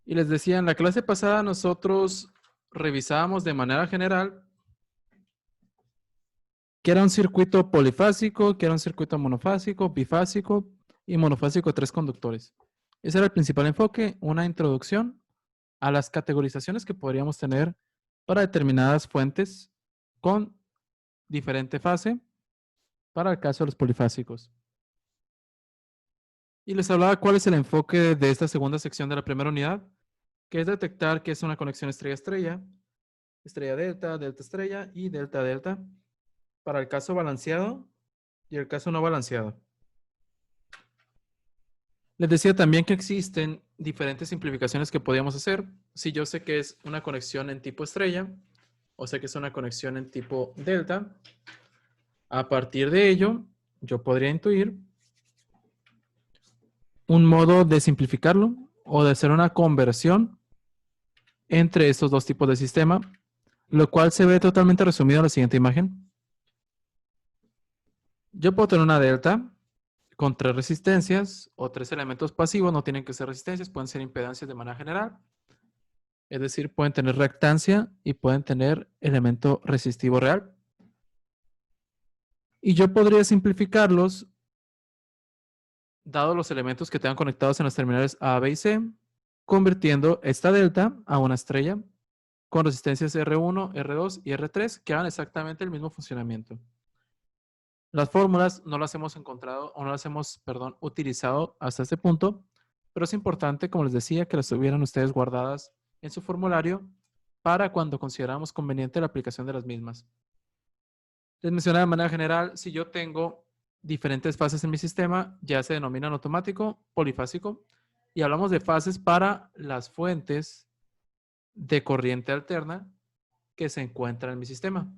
Y les decía, en la clase pasada nosotros revisábamos de manera general que era un circuito polifásico, que era un circuito monofásico, bifásico y monofásico de 3 conductores. Ese era el principal enfoque, una introducción a las categorizaciones que podríamos tener para determinadas fuentes con diferente fase para el caso de los polifásicos. Y les hablaba cuál es el enfoque de esta segunda sección de la primera unidad, que es detectar que es una conexión estrella-estrella, estrella delta, delta estrella y delta delta para el caso balanceado y el caso no balanceado. Les decía también que existen diferentes simplificaciones que podíamos hacer. Si yo sé que es una conexión en tipo estrella o sé que es una conexión en tipo delta, a partir de ello yo podría intuir un modo de simplificarlo o de hacer una conversión entre estos dos tipos de sistema, lo cual se ve totalmente resumido en la siguiente imagen. Yo puedo tener una delta con 3 resistencias o 3 elementos pasivos, no tienen que ser resistencias, pueden ser impedancias de manera general. Es decir, pueden tener reactancia y pueden tener elemento resistivo real. Y yo podría simplificarlos, dado los elementos que tengan conectados en las terminales A, B y C, convirtiendo esta delta a una estrella con resistencias R1, R2 y R3 que hagan exactamente el mismo funcionamiento. Las fórmulas no las hemos encontrado o no las hemos, perdón, utilizado hasta este punto, pero es importante, como les decía, que las tuvieran ustedes guardadas en su formulario para cuando consideramos conveniente la aplicación de las mismas. Les mencioné de manera general, si yo tengo diferentes fases en mi sistema, ya se denominan automático, polifásico, y hablamos de fases para las fuentes de corriente alterna que se encuentran en mi sistema.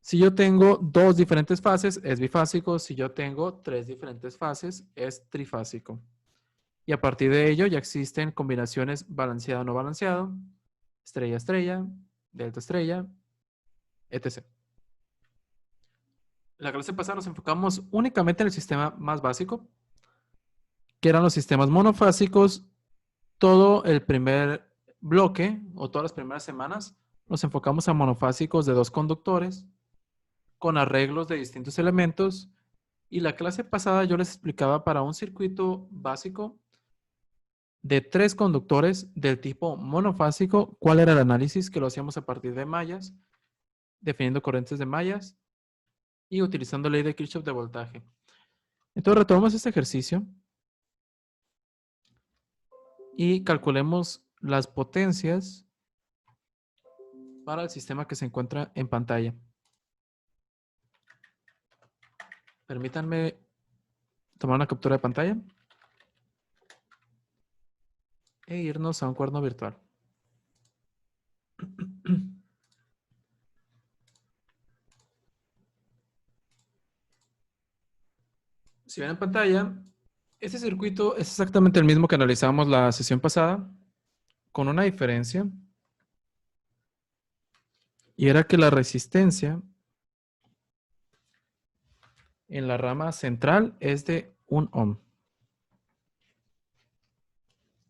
Si yo tengo 2 diferentes fases, es bifásico. Si yo tengo 3 diferentes fases, es trifásico. Y a partir de ello ya existen combinaciones balanceado o no balanceado, estrella-estrella, delta-estrella, etc. La clase pasada nos enfocamos únicamente en el sistema más básico, que eran los sistemas monofásicos. Todo el primer bloque o todas las primeras semanas nos enfocamos a monofásicos de 2 conductores con arreglos de distintos elementos. Y la clase pasada yo les explicaba para un circuito básico de 3 conductores del tipo monofásico, cuál era el análisis, que lo hacíamos a partir de mallas, definiendo corrientes de mallas y utilizando ley de Kirchhoff de voltaje. Entonces retomamos este ejercicio y calculemos las potencias para el sistema que se encuentra en pantalla. Permítanme tomar una captura de pantalla e irnos a un cuaderno virtual. Si ven en pantalla, este circuito es exactamente el mismo que analizamos la sesión pasada, con una diferencia, y era que la resistencia en la rama central es de 1 ohm.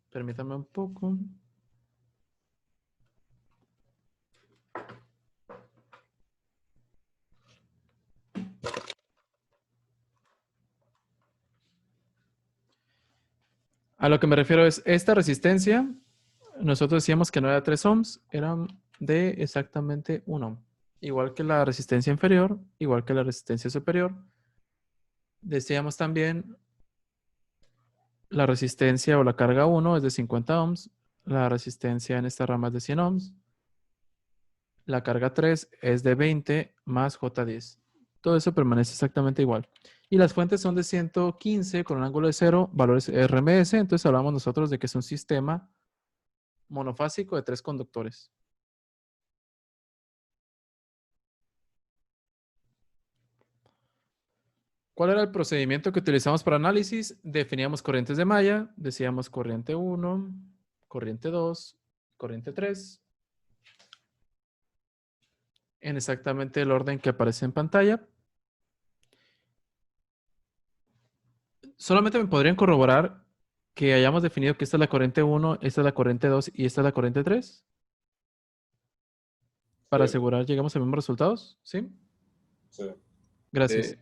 Permítanme un poco. A lo que me refiero es esta resistencia. Nosotros decíamos que no era 3 ohms, eran de exactamente 1 ohm. Igual que la resistencia inferior, igual que la resistencia superior. Decíamos también la resistencia o la carga 1 es de 50 ohms. La resistencia en esta rama es de 100 ohms. La carga 3 es de 20 más J10. Todo eso permanece exactamente igual. Y las fuentes son de 115 con un ángulo de 0, valores RMS. Entonces hablamos nosotros de que es un sistema monofásico de 3 conductores. ¿Cuál era el procedimiento que utilizamos para análisis? Definíamos corrientes de malla, decíamos corriente 1, corriente 2, corriente 3, en exactamente el orden que aparece en pantalla. Solamente me podrían corroborar que hayamos definido que esta es la corriente 1, esta es la corriente 2 y esta es la corriente 3? Para Sí, asegurar llegamos a los mismos resultados, ¿sí? sí. Gracias.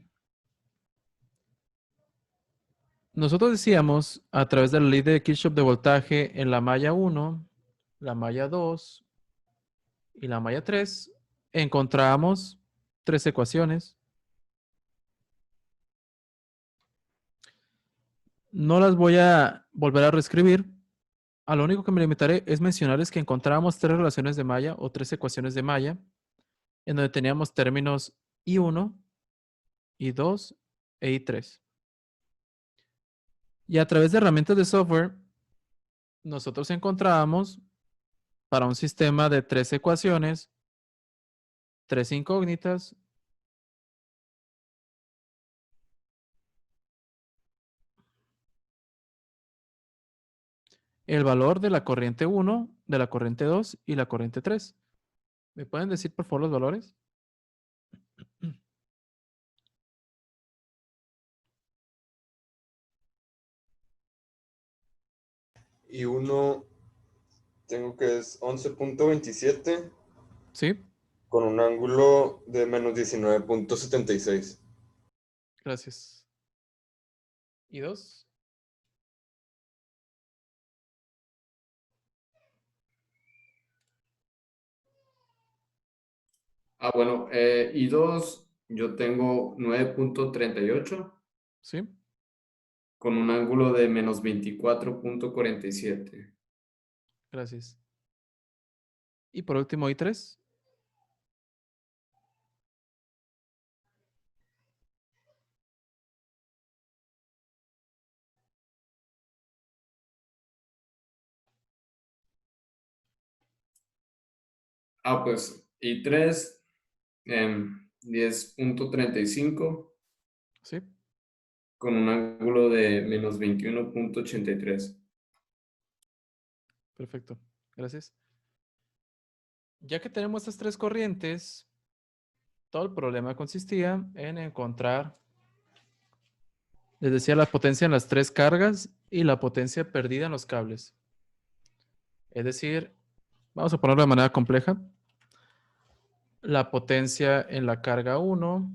Nosotros decíamos, a través de la ley de Kirchhoff de voltaje, en la malla 1, la malla 2 y la malla 3, encontramos tres ecuaciones. No las voy a volver a reescribir. A lo único que me limitaré es mencionarles que encontramos tres relaciones de malla o tres ecuaciones de malla, en donde teníamos términos I1, I2 e I3. Y a través de herramientas de software, nosotros encontrábamos para un sistema de tres ecuaciones, tres incógnitas, el valor de la corriente 1, de la corriente 2 y la corriente 3. ¿Me pueden decir por favor los valores? Y uno tengo que es 11.27 Sí, con un ángulo de menos 19.76. gracias. ¿Y 2? Bueno, y 2 yo tengo 9.38 Sí, con un ángulo de menos 24.47. gracias. Y por último, I3. Pues, y 3 10.35 Sí, con un ángulo de menos 21.83. perfecto. Gracias. Ya que tenemos estas tres corrientes, todo el problema consistía en encontrar, les decía, la potencia en las tres cargas y la potencia perdida en los cables. Es decir, vamos a ponerlo de manera compleja. La potencia en la carga 1,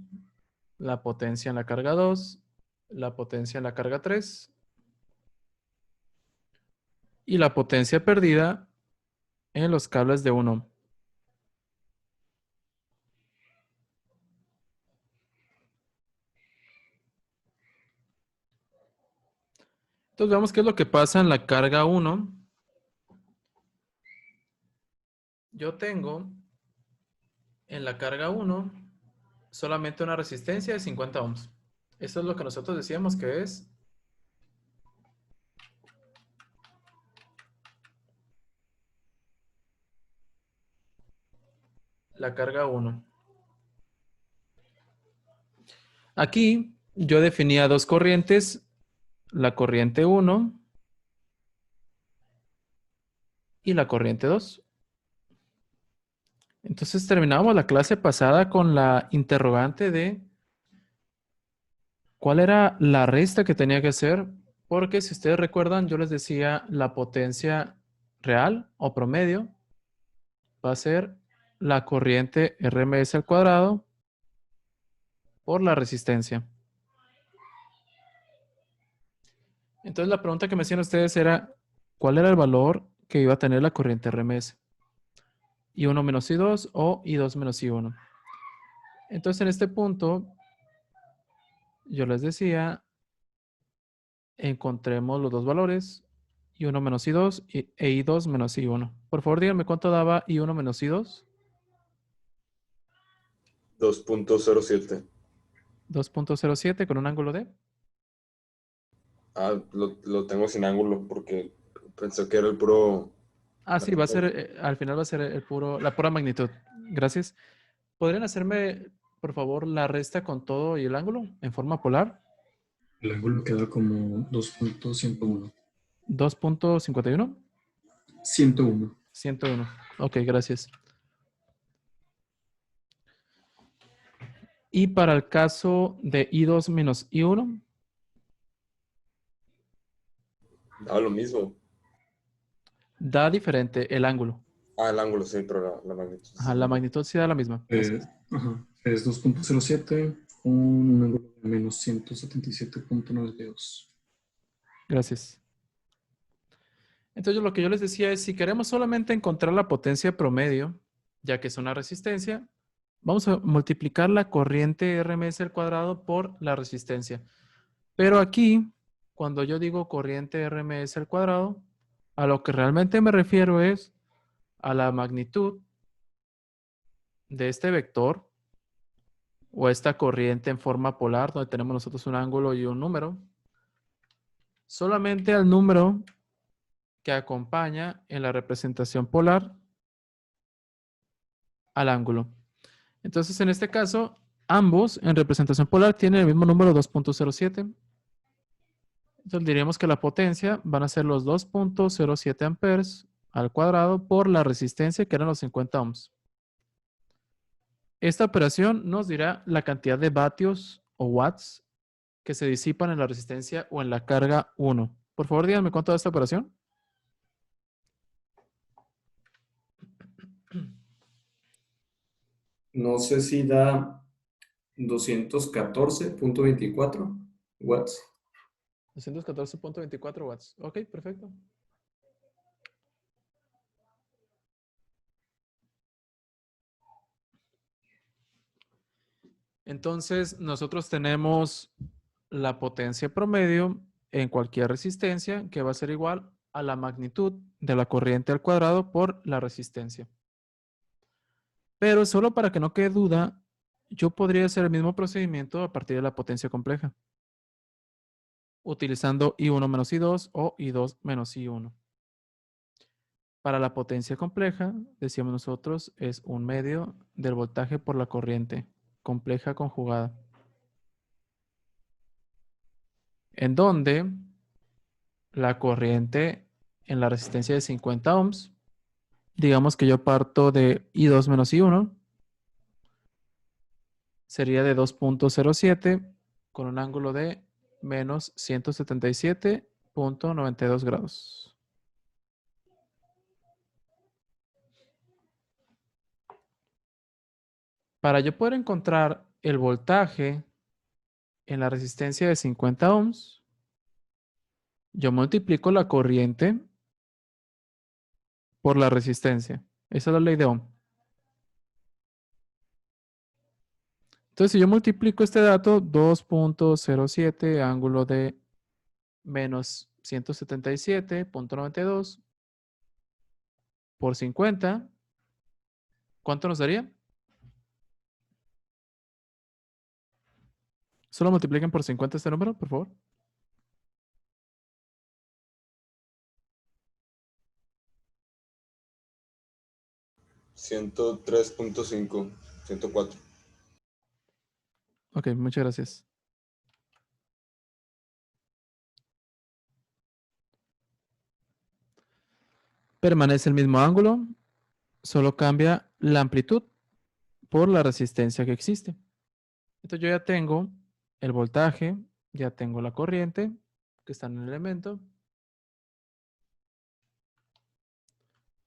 la potencia en la carga 2, la potencia en la carga 3 y la potencia perdida en los cables de 1. Entonces veamos qué es lo que pasa en la carga 1. Yo tengo en la carga 1 solamente una resistencia de 50 ohms. Esto es lo que nosotros decíamos que es la carga 1. Aquí yo definía dos corrientes, la corriente 1 y la corriente 2. Entonces terminamos la clase pasada con la interrogante de cuál era la resta que tenía que hacer, porque si ustedes recuerdan, yo les decía la potencia real o promedio va a ser la corriente RMS al cuadrado por la resistencia. Entonces la pregunta que me hacían ustedes era, ¿cuál era el valor que iba a tener la corriente RMS? I1 menos I2 o I2 menos I1. Entonces en este punto, yo les decía, encontremos los dos valores, I1 menos I2 e I2 menos I1. Por favor, díganme cuánto daba I1 menos I2. 2.07. 2.07 con un ángulo de... Lo tengo sin ángulo porque pensé que era el puro... Ah, sí, va a ser, al final va a ser la pura magnitud. Gracias. ¿Podrían hacerme, por favor, la resta con todo y el ángulo en forma polar? El ángulo queda como 2.101. 2.51. 101. 101. Ok, gracias. Y para el caso de I2 menos I1, Da lo mismo. Da diferente el ángulo. Ah, el ángulo, sí, pero la magnitud. Ajá, la magnitud sí da la misma. Es 2.07 con un ángulo de menos 177.92. Gracias. Entonces, lo que yo les decía es, si queremos solamente encontrar la potencia promedio, ya que es una resistencia, vamos a multiplicar la corriente RMS al cuadrado por la resistencia. Pero aquí, cuando yo digo corriente RMS al cuadrado, a lo que realmente me refiero es a la magnitud de este vector o esta corriente en forma polar, donde tenemos nosotros un ángulo y un número, solamente al número que acompaña en la representación polar al ángulo. Entonces, en este caso, ambos en representación polar tienen el mismo número 2.07. Entonces, diríamos que la potencia van a ser los 2.07 amperes al cuadrado por la resistencia, que eran los 50 ohms. Esta operación nos dirá la cantidad de vatios o watts que se disipan en la resistencia o en la carga 1. Por favor, díganme cuánto da esta operación. No sé si da 214.24 watts. 214.24 watts. Ok, perfecto. Entonces, nosotros tenemos la potencia promedio en cualquier resistencia que va a ser igual a la magnitud de la corriente al cuadrado por la resistencia. Pero solo para que no quede duda, yo podría hacer el mismo procedimiento a partir de la potencia compleja, utilizando I1 menos I2 o I2 menos I1. Para la potencia compleja, decíamos nosotros, es un medio del voltaje por la corriente compleja conjugada, en donde la corriente en la resistencia de 50 ohms, digamos que yo parto de I2 menos I1, sería de 2.07 con un ángulo de menos 177.92 grados. Para yo poder encontrar el voltaje en la resistencia de 50 ohms, yo multiplico la corriente por la resistencia. Esa es la ley de Ohm. Entonces, si yo multiplico este dato, 2.07 ángulo de menos 177.92 por 50, ¿cuánto nos daría? Solo multipliquen por 50 este número, por favor. $103.5, 104. Ok, muchas gracias. Permanece el mismo ángulo, solo cambia la amplitud por la resistencia que existe. Entonces yo ya tengo el voltaje, ya tengo la corriente que está en el elemento.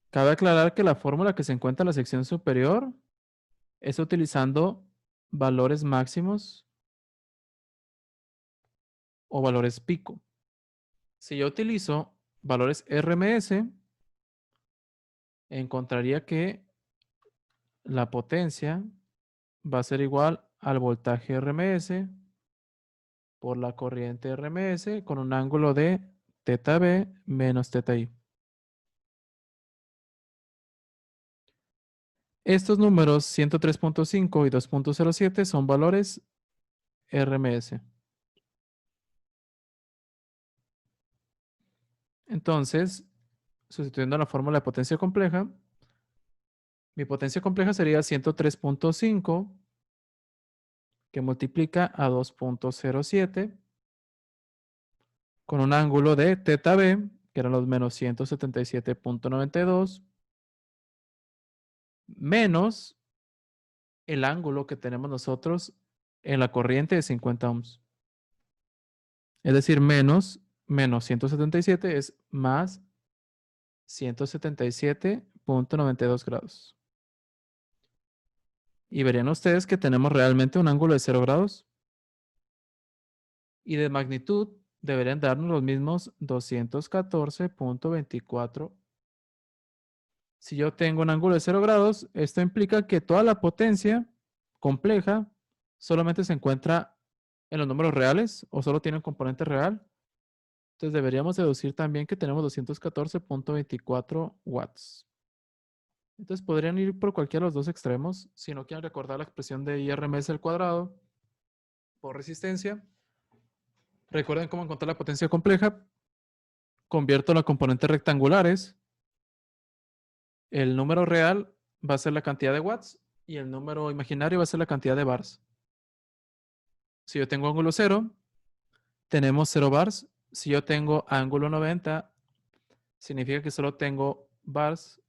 Cabe aclarar que la fórmula que se encuentra en la sección superior es utilizando valores máximos o valores pico. Si yo utilizo valores RMS, encontraría que la potencia va a ser igual al voltaje RMS por la corriente RMS con un ángulo de θB menos θI. Estos números 103.5 y 2.07 son valores RMS. Entonces, sustituyendo la fórmula de potencia compleja, mi potencia compleja sería 103.5 que multiplica a 2.07 con un ángulo de θB, que eran los menos 177.92, menos el ángulo que tenemos nosotros en la corriente de 50 ohms. Es decir, menos menos 177 es más 177.92 grados. Y verían ustedes que tenemos realmente un ángulo de 0 grados. Y de magnitud deberían darnos los mismos 214.24. Si yo tengo un ángulo de 0 grados, esto implica que toda la potencia compleja solamente se encuentra en los números reales o solo tiene un componente real. Entonces deberíamos deducir también que tenemos 214.24 watts. Entonces podrían ir por cualquiera de los dos extremos. Si no quieren recordar la expresión de IRMS al cuadrado por resistencia, recuerden cómo encontrar la potencia compleja. Convierto las componentes rectangulares. El número real va a ser la cantidad de watts y el número imaginario va a ser la cantidad de bars. Si yo tengo ángulo 0, tenemos 0 bars. Si yo tengo ángulo 90, significa que solo tengo bars.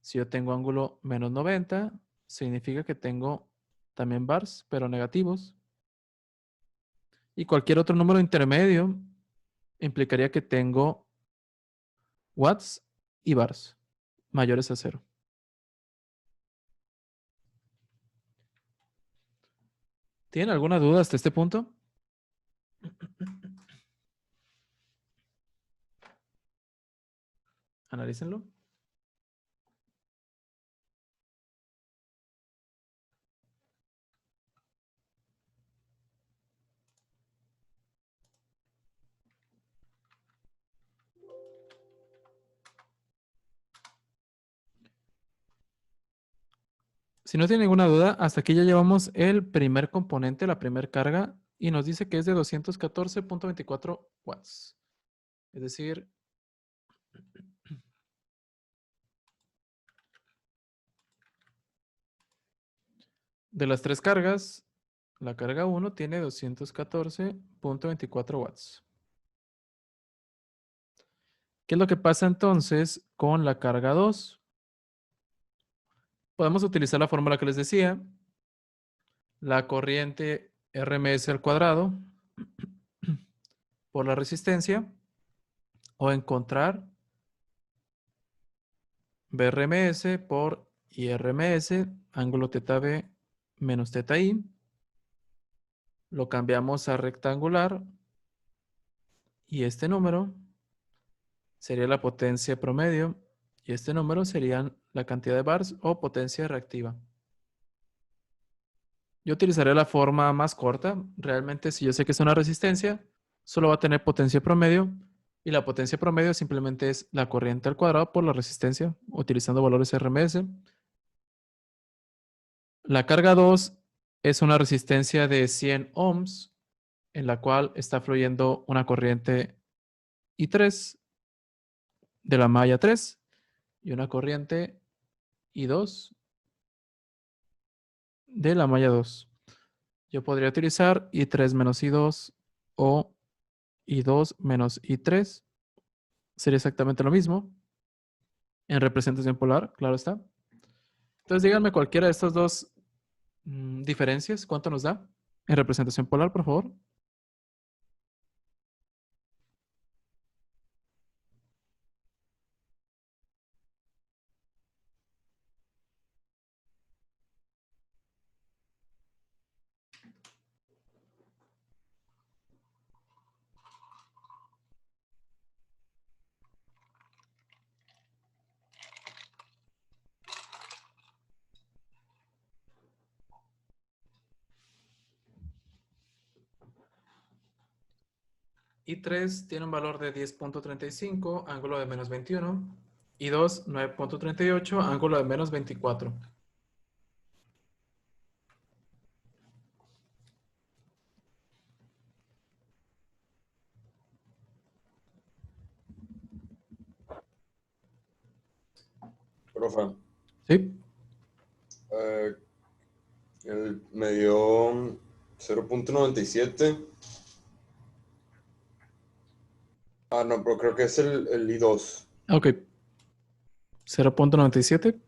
Si yo tengo ángulo menos 90, significa que tengo también bars, pero negativos. Y cualquier otro número intermedio implicaría que tengo watts y bars mayores a 0. ¿Tienen alguna duda hasta este punto? Analícenlo. Si no tienen ninguna duda, hasta aquí ya llevamos el primer componente, la primera carga, y nos dice que es de 214.24 watts. Es decir, de las tres cargas, la carga 1 tiene 214.24 watts. ¿Qué es lo que pasa entonces con la carga 2? Podemos utilizar la fórmula que les decía. La corriente RMS al cuadrado por la resistencia, o encontrar BRMS por IRMS, ángulo θ B menos θ I. Lo cambiamos a rectangular y este número sería la potencia promedio y este número sería la cantidad de bars o potencia reactiva. Yo utilizaré la forma más corta. Realmente, si yo sé que es una resistencia, solo va a tener potencia promedio. Y la potencia promedio simplemente es la corriente al cuadrado por la resistencia, utilizando valores RMS. La carga 2 es una resistencia de 100 ohms, en la cual está fluyendo una corriente I3 de la malla 3 y una corriente I2 de la malla 2. Yo podría utilizar I3 menos I2 o I2 menos I3. Sería exactamente lo mismo en representación polar, claro está. Entonces díganme cualquiera de estas dos diferencias, ¿cuánto nos da en representación polar, por favor? I3 tiene un valor de 10.35, ángulo de menos 21. I2, 9.38, ángulo de menos 24. Profe, ¿Sí? me dio 0.97. Ah, no, pero creo que es el I2, Ok. 0.97.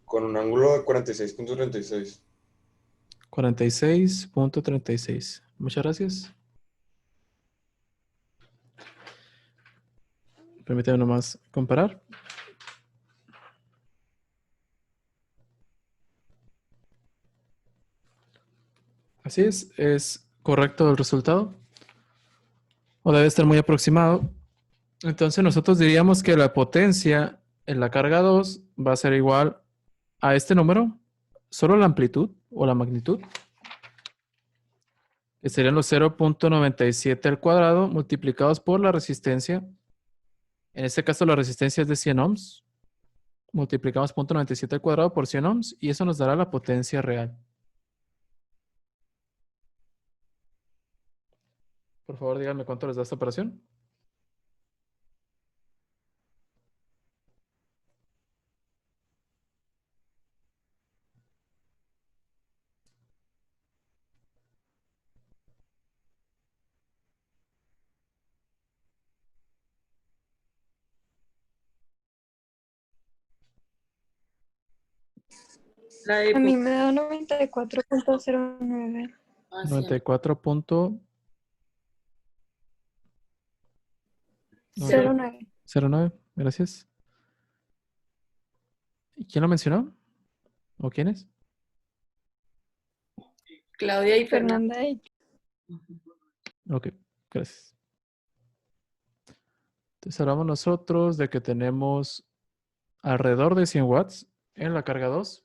con un ángulo de 46.36. 46.36. Muchas gracias. Permítame nomás comparar. Así es correcto el resultado. O debe estar muy aproximado. Entonces nosotros diríamos que la potencia en la carga 2 va a ser igual a este número, solo la amplitud o la magnitud, que serían los 0.97 al cuadrado multiplicados por la resistencia. En este caso la resistencia es de 100 ohms. Multiplicamos 0.97 al cuadrado por 100 ohms y eso nos dará la potencia real. Por favor, díganme cuánto les da esta operación. La de A mí me da 94.09. 94.09. 09. Gracias. ¿Y quién lo mencionó? ¿O quién es? Claudia y Fernanda. Fernanda y Ok, gracias. Entonces hablamos nosotros de que tenemos alrededor de 100 watts en la carga 2.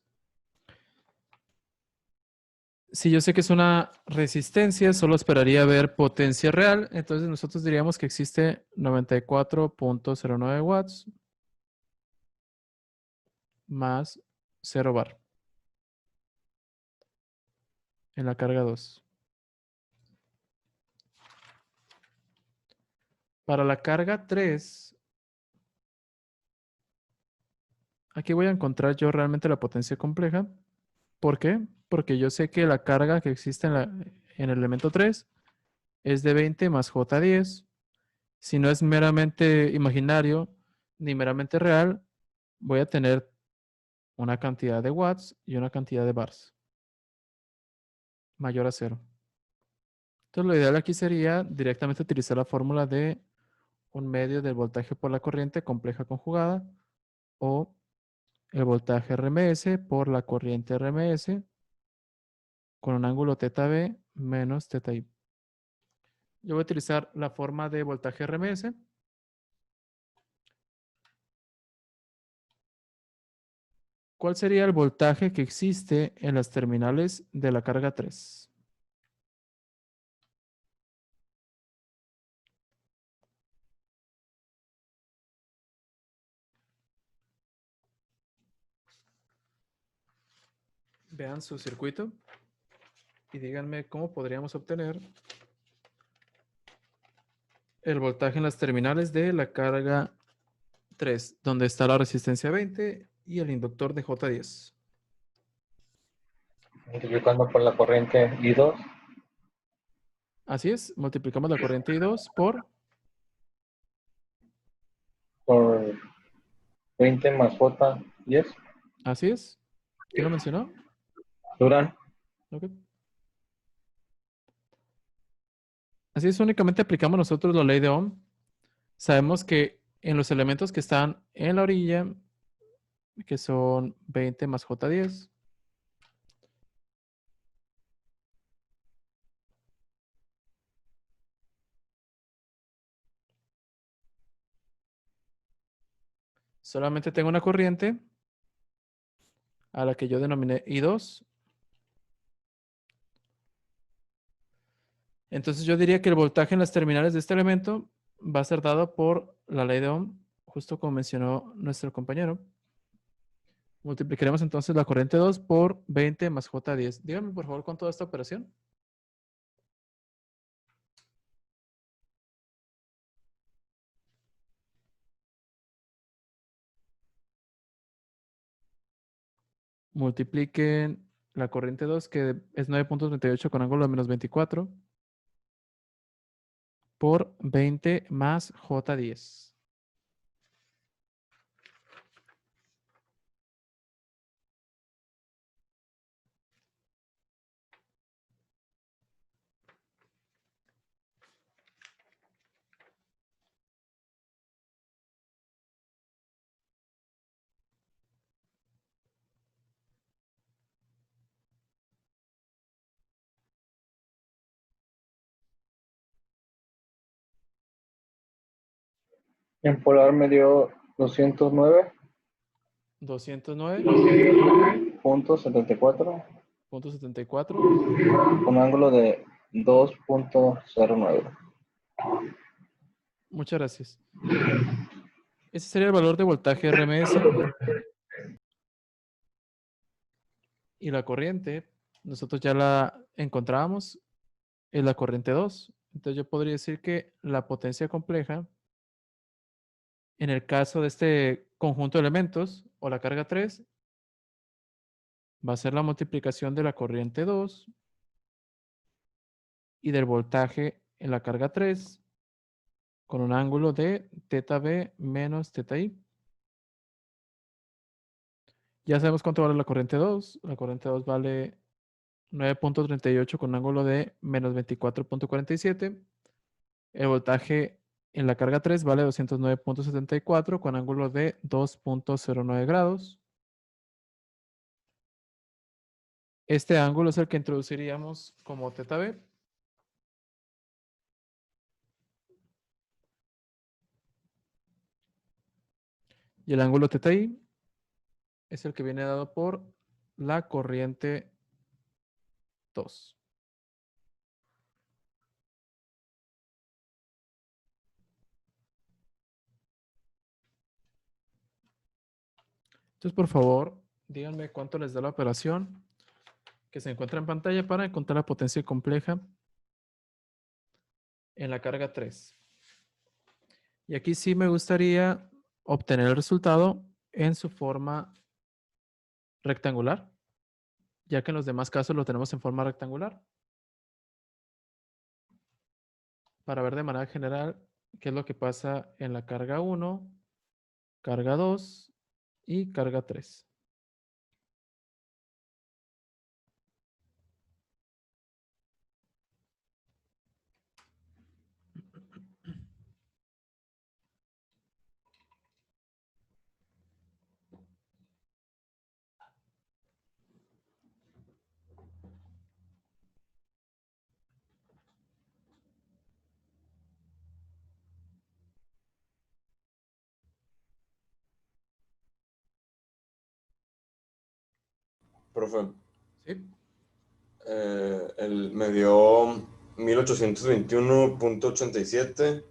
Si yo sé que es una resistencia, solo esperaría ver potencia real. Entonces nosotros diríamos que existe 94.09 watts más 0 bar en la carga 2. Para la carga 3, aquí voy a encontrar yo realmente la potencia compleja. ¿Por qué? Porque yo sé que la carga que existe en el elemento 3 es de 20 más J10. Si no es meramente imaginario ni meramente real, voy a tener una cantidad de watts y una cantidad de bars mayor a 0. Entonces lo ideal aquí sería directamente utilizar la fórmula de un medio del voltaje por la corriente compleja conjugada o el voltaje RMS por la corriente RMS con un ángulo θB menos θI. Yo voy a utilizar la forma de voltaje RMS. ¿Cuál sería el voltaje que existe en las terminales de la carga 3? Vean su circuito y díganme cómo podríamos obtener el voltaje en las terminales de la carga 3, donde está la resistencia 20 y el inductor de J10. Multiplicando por la corriente I2 Así es, multiplicamos la corriente I2 por 20 más J10. así es. ¿Quién lo mencionó? Durán. Ok. Así es, únicamente aplicamos nosotros la ley de Ohm. Sabemos que en los elementos que están en la orilla, que son 20 más J10, solamente tengo una corriente a la que yo denominé I2. Entonces yo diría que el voltaje en las terminales de este elemento va a ser dado por la ley de Ohm, justo como mencionó nuestro compañero. Multiplicaremos entonces la corriente 2 por 20 más J10. Dígame por favor cuánto da esta operación. Multipliquen la corriente 2, que es 9.38 con ángulo de menos 24, por 20 más J10. En polar me dio 209.74 209.74. con un ángulo de 2.09. Muchas gracias. Ese sería el valor de voltaje RMS. Y la corriente, nosotros ya la encontrábamos, es la corriente 2. Entonces yo podría decir que la potencia compleja, en el caso de este conjunto de elementos, o la carga 3, va a ser la multiplicación de la corriente 2 y del voltaje en la carga 3 con un ángulo de θB menos θI. Ya sabemos cuánto vale la corriente 2. La corriente 2 vale 9.38 con un ángulo de menos 24.47. El voltaje en la carga 3 vale 209.74 con ángulo de 2.09 grados. Este ángulo es el que introduciríamos como θB. Y el ángulo θI es el que viene dado por la corriente 2. Entonces, por favor, díganme cuánto les da la operación que se encuentra en pantalla para encontrar la potencia compleja en la carga 3. Y aquí sí me gustaría obtener el resultado en su forma rectangular, ya que en los demás casos lo tenemos en forma rectangular. Para ver de manera general qué es lo que pasa en la carga 1, carga 2 y carga 3. Profe, ¿Sí? me dio 1821.87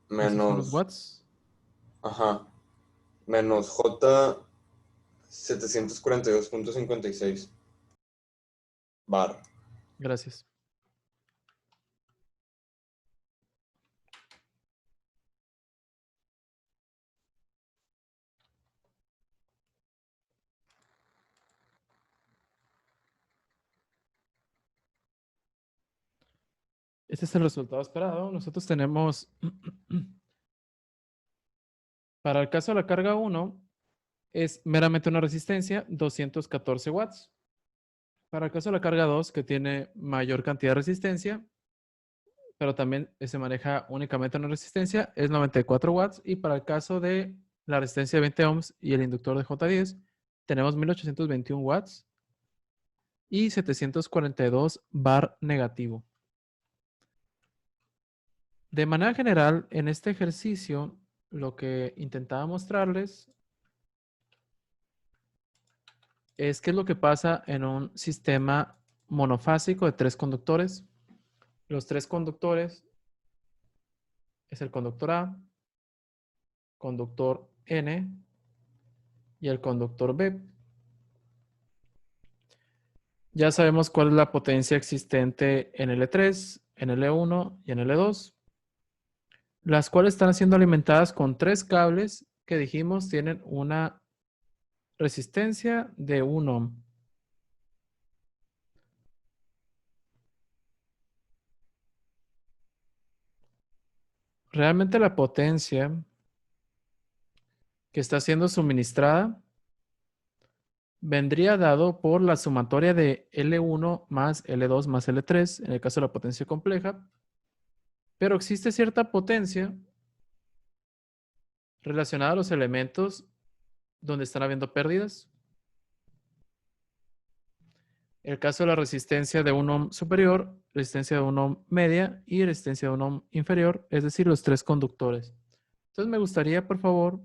Esos son los menos, watts. ajá, menos J 742.56 bar. Gracias. Este es el resultado esperado. Nosotros tenemos, para el caso de la carga 1, es meramente una resistencia, 214 watts. Para el caso de la carga 2, que tiene mayor cantidad de resistencia, pero también se maneja únicamente una resistencia, es 94 watts. Y para el caso de la resistencia de 20 ohms y el inductor de J10, tenemos 1821 watts y 742 bar negativo. De manera general, en este ejercicio, lo que intentaba mostrarles es qué es lo que pasa en un sistema monofásico de 3 conductores. Los 3 conductores es el conductor A, conductor N y el conductor B. Ya sabemos cuál es la potencia existente en L3, en L1 y en L2, las cuales están siendo alimentadas con 3 cables que dijimos tienen una resistencia de 1 ohm. Realmente la potencia que está siendo suministrada vendría dado por la sumatoria de L1 más L2 más L3, en el caso de la potencia compleja, pero existe cierta potencia relacionada a los elementos donde están habiendo pérdidas. El caso de la resistencia de 1 ohm superior resistencia de 1 media y resistencia de 1 inferior, es decir, los 3 conductores. Entonces me gustaría, por favor,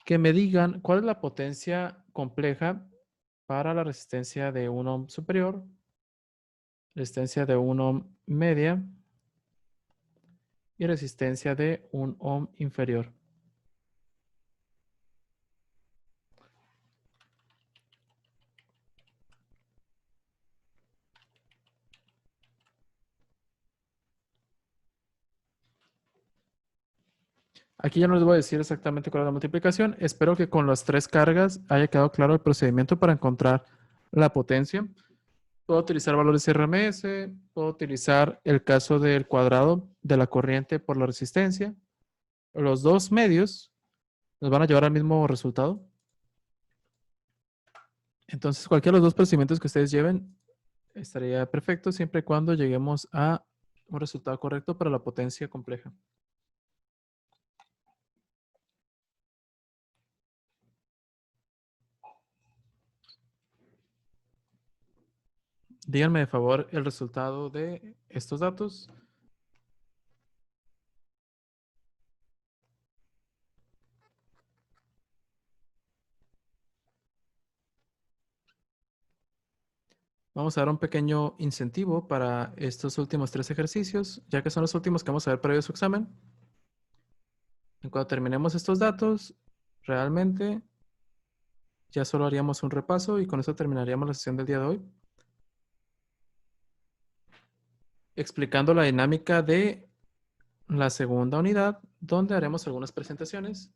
que me digan cuál es la potencia compleja para la resistencia de 1 ohm superior, resistencia de 1 ohm media y resistencia de 1 ohm inferior. Aquí ya no les voy a decir exactamente cuál es la multiplicación. Espero que con las 3 cargas haya quedado claro el procedimiento para encontrar la potencia. Puedo utilizar valores RMS, puedo utilizar el caso del cuadrado de la corriente por la resistencia. Los dos medios nos van a llevar al mismo resultado. Entonces, cualquiera de los dos procedimientos que ustedes lleven estaría perfecto siempre y cuando lleguemos a un resultado correcto para la potencia compleja. Díganme de favor el resultado de estos datos. Vamos a dar un pequeño incentivo para estos últimos 3 ejercicios, ya que son los últimos que vamos a ver previo a su examen. En cuanto terminemos estos datos, realmente ya solo haríamos un repaso y con eso terminaríamos la sesión del día de hoy. Explicando la dinámica de la segunda unidad, donde haremos algunas presentaciones.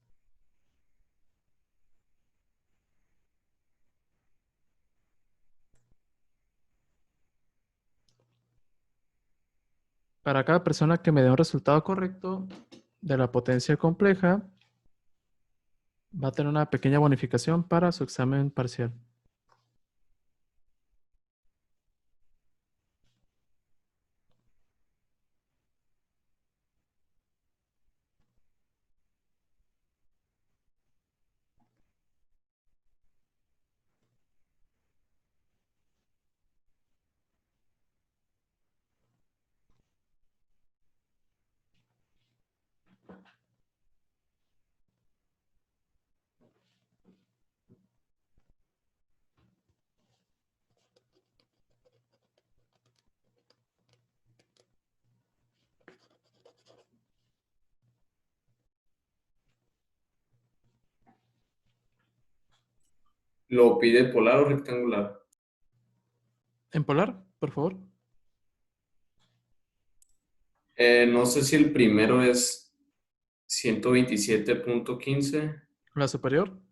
Para cada persona que me dé un resultado correcto de la potencia compleja, va a tener una pequeña bonificación para su examen parcial. ¿Lo pide polar o rectangular? En polar, por favor. No sé si el primero es 127.15. La superior,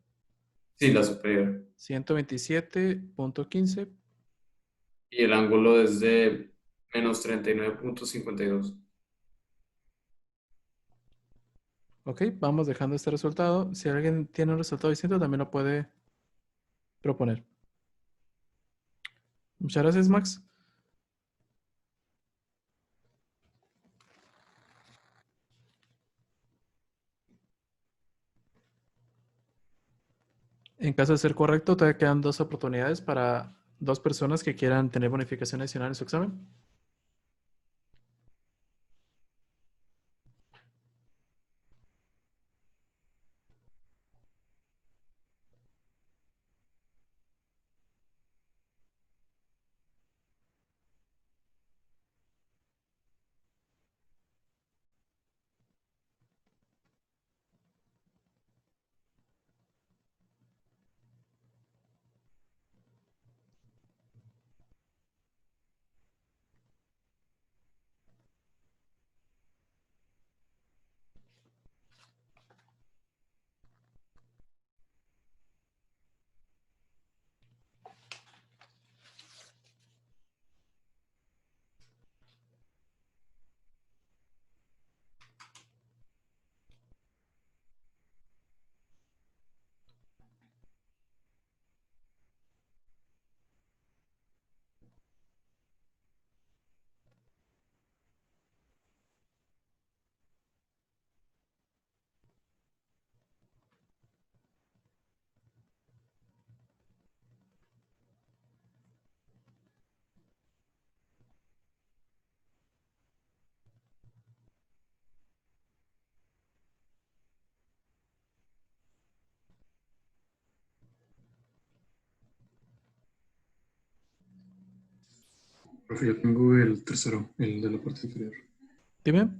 Sí, la superior. 127.15. Y el ángulo es de menos 39.52. Ok, vamos dejando este resultado. Si alguien tiene un resultado distinto, también lo puede proponer. Muchas gracias, Max. En caso de ser correcto, todavía quedan 2 oportunidades para 2 personas que quieran tener bonificación adicional en su examen. Profe, yo tengo el tercero, el de la parte inferior. Dime.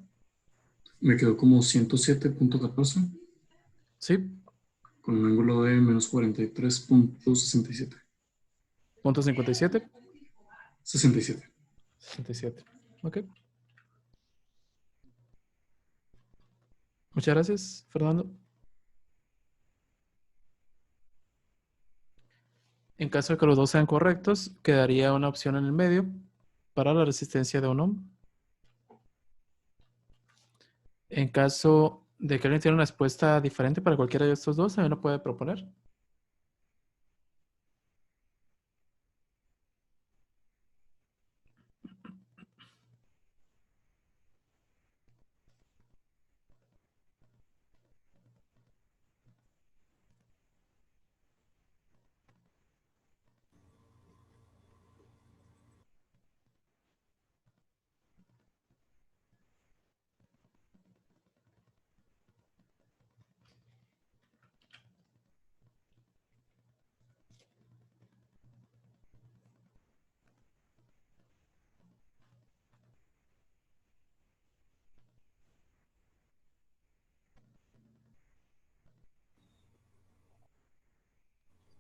Me quedó como 107.14 Sí. con un ángulo de menos 43.67. Punto 57. 67. 67. Ok. Muchas gracias, Fernando. En caso de que los dos sean correctos, quedaría una opción en el medio para la resistencia de 1 ohm. En caso de que alguien tiene una respuesta diferente para cualquiera de estos dos, también lo puede proponer.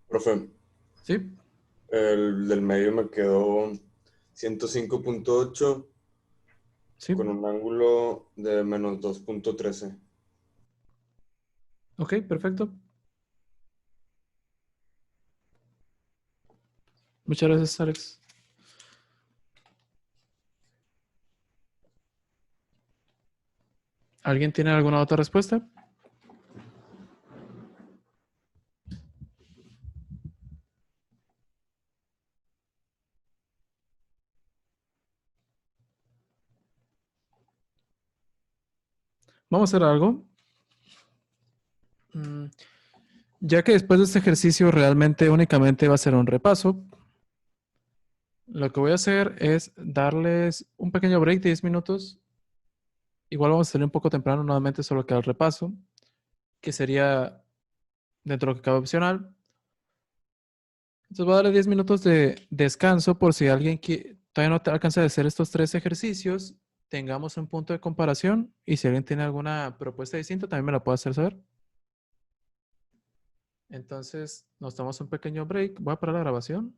Profe, ¿Sí? el del medio me quedó 105.8 ¿Sí? con un ángulo de menos 2.13. Ok, perfecto. Muchas gracias, Alex. ¿Alguien tiene alguna otra respuesta? Vamos a hacer algo. Ya que después de este ejercicio realmente únicamente va a ser un repaso, lo que voy a hacer es darles un pequeño break de 10 minutos. Igual vamos a salir un poco temprano nuevamente, solo que al repaso, que sería dentro de lo que cabe opcional. Entonces voy a darle 10 minutos de descanso por si alguien todavía no te alcanza de hacer estos 3 ejercicios, tengamos un punto de comparación y si alguien tiene alguna propuesta distinta también me la puede hacer saber. Entonces nos tomamos un pequeño break. Voy a parar la grabación.